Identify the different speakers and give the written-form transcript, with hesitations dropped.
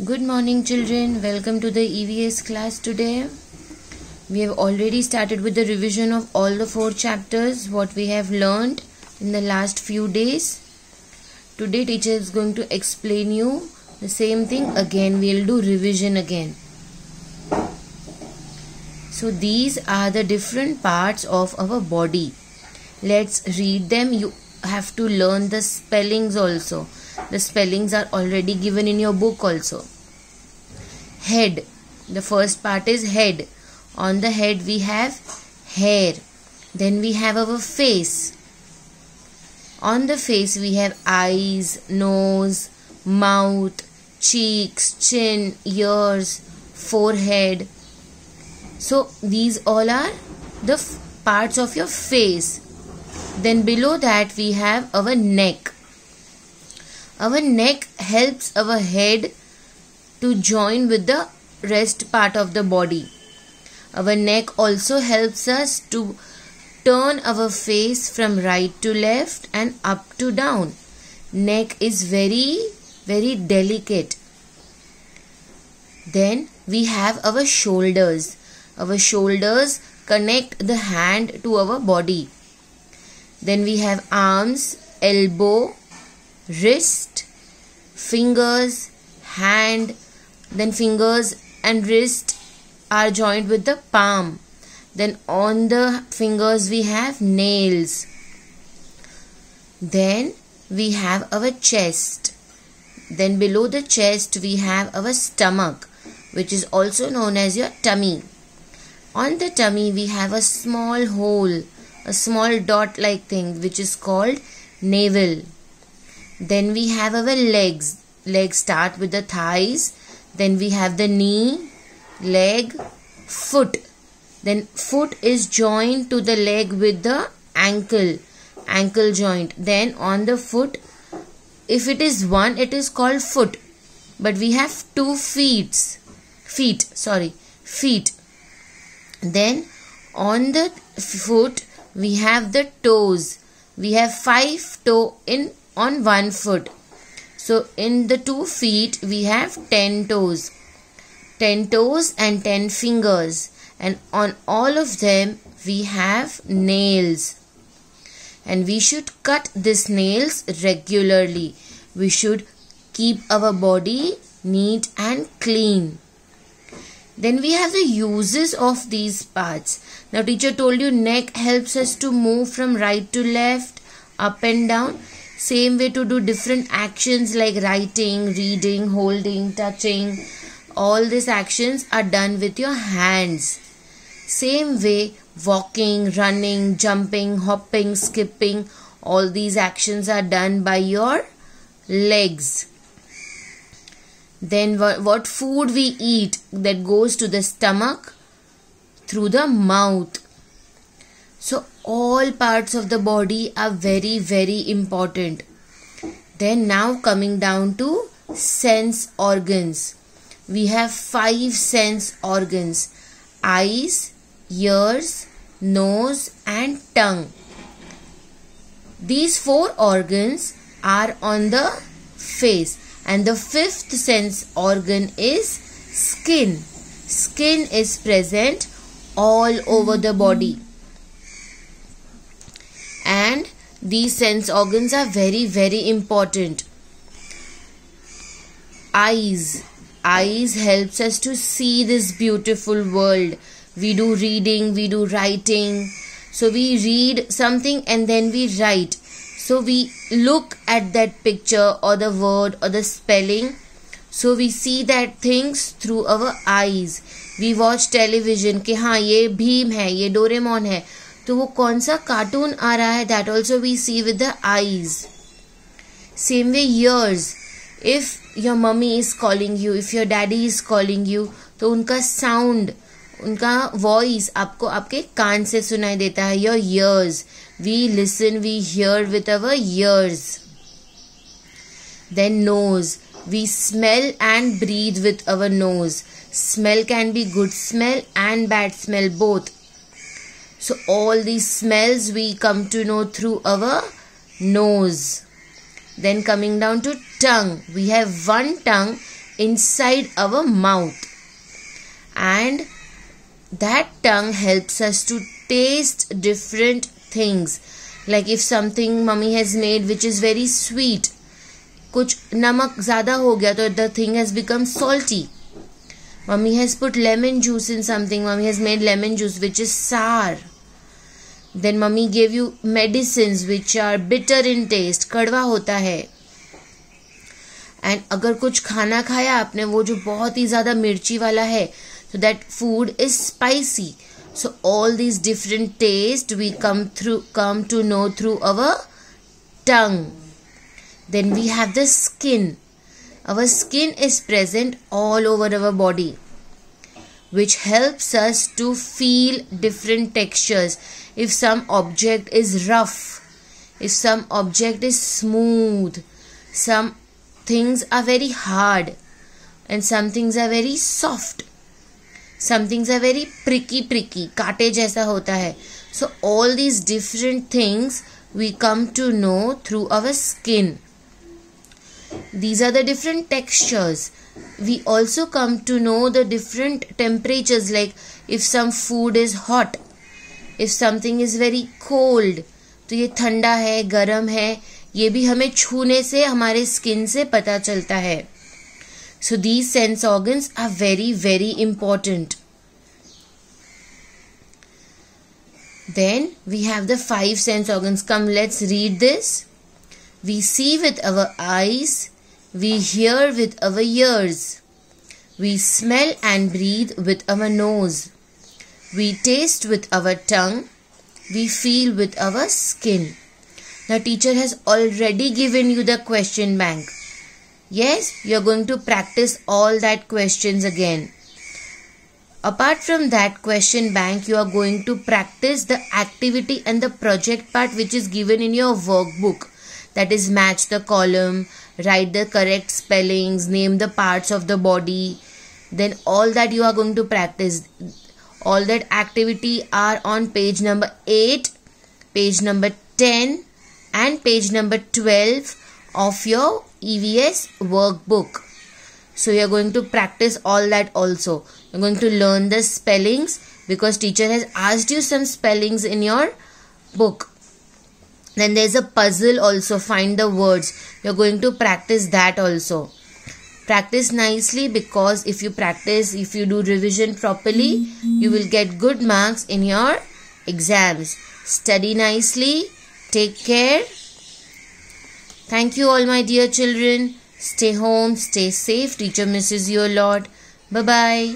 Speaker 1: Good morning children, welcome to the EVS class today. We have already started with the revision of all the 4 chapters what we have learned in the last few days. Today teacher is going to explain you the same thing again. We will do revision again. So these are the different parts of our body. Let's read them. You have to learn the spellings also. The spellings are already given in your book also. Head. The first part is head. On the head we have hair. Then we have our face. On the face we have eyes, nose, mouth, cheeks, chin, ears, forehead. So these all are the parts of your face. Then below that we have our neck. Our neck helps our head to join with the rest part of the body. Our neck also helps us to turn our face from right to left and up to down. Neck is very delicate. Then we have our shoulders. Our shoulders connect the hand to our body. Then we have arms, elbow, wrist, fingers, hand. Then fingers and wrist are joined with the palm. Then on the fingers we have nails. Then we have our chest. Then below the chest we have our stomach, which is also known as your tummy. On the tummy we have a small hole, a small dot like thing which is called navel. Then we have our legs. Legs start with the thighs. Then we have the knee, leg, foot. Then foot is joined to the leg with the ankle joint. Then on the foot, if it is one, it is called foot. But we have 2 feet. Then on the foot, we have the toes. We have 5 toes on one foot. So in the 2 feet we have 10 toes. 10 toes and 10 fingers. And on all of them we have nails. And we should cut these nails regularly. We should keep our body neat and clean. Then we have the uses of these parts. Now teacher told you neck helps us to move from right to left, up and down. Same way to do different actions like writing, reading, holding, touching. All these actions are done with your hands. Same way walking, running, jumping, hopping, skipping. All these actions are done by your legs. Then what food we eat, that goes to the stomach through the mouth. So all parts of the body are very important. Then now coming down to sense organs. We have 5 sense organs: eyes, ears, nose and tongue. These 4 organs are on the face. And the 5th sense organ is skin. Skin is present all over the body. And these sense organs are very important. Eyes. Eyes helps us to see this beautiful world. We do reading, we do writing. So we read something and then we write. So we look at that picture or the word or the spelling. So we see that things through our eyes. We watch television कि हाँ ये भीम है, ये Doraemon है. तो वो कौन सा कार्टून आ रहा है, that also we see with the eyes. Same way ears. If your mummy is calling you, if your daddy is calling you, तो उनका sound, उनका voice आपको आपके कान से सुनाई देता है. Your ears. We listen, we hear with our ears. Then nose. We smell and breathe with our nose. Smell can be good smell and bad smell both. So all these smells we come to know through our nose. Then coming down to tongue. We have one tongue inside our mouth, and that tongue helps us to taste different things. Like if something mummy has made which is very sweet, कुछ नमक ज़्यादा हो गया तो the thing has become salty. Mummy has put lemon juice in something. Mummy has made lemon juice which is sour. Then mummy gave you medicines which are bitter in taste. कड़वा होता है. And अगर कुछ खाना खाया आपने वो जो बहुत ही ज़्यादा मिर्ची वाला है, so that food is spicy. So all these different tastes we come to know through our tongue. Then we have the skin. Our skin is present all over our body, which helps us to feel different textures. If some object is rough, if some object is smooth, some things are very hard and some things are very soft. Some things are very pricky, कांटे जैसा होता है. So all these different things we come to know through our skin. These are the different textures. We also come to know the different temperatures, like if some food is hot, if something is very cold, तो ये ठंडा है, गर्म है, ये भी हमें छूने से, हमारे स्किन से पता चलता है. So these sense organs are very, very important. Then we have the 5 sense organs. Come, let's read this. We see with our eyes, we hear with our ears, we smell and breathe with our nose, we taste with our tongue, we feel with our skin. The teacher has already given you the question bank. Yes, you are going to practice all that questions again. Apart from that question bank, you are going to practice the activity and the project part which is given in your workbook. That is, match the column, write the correct spellings, name the parts of the body. Then all that you are going to practice. All that activity are on page number 8, page number 10 and page number 12 of your EVS workbook. So you are going to practice all that also. You are going to learn the spellings because teacher has asked you some spellings in your book. Then there is a puzzle also, find the words. You are going to practice that also. Practice nicely, because if you practice, if you do revision properly, you will get good marks in your exams. Study nicely. Take care. Thank you all my dear children. Stay home, stay safe. Teacher misses you a lot. Bye-bye.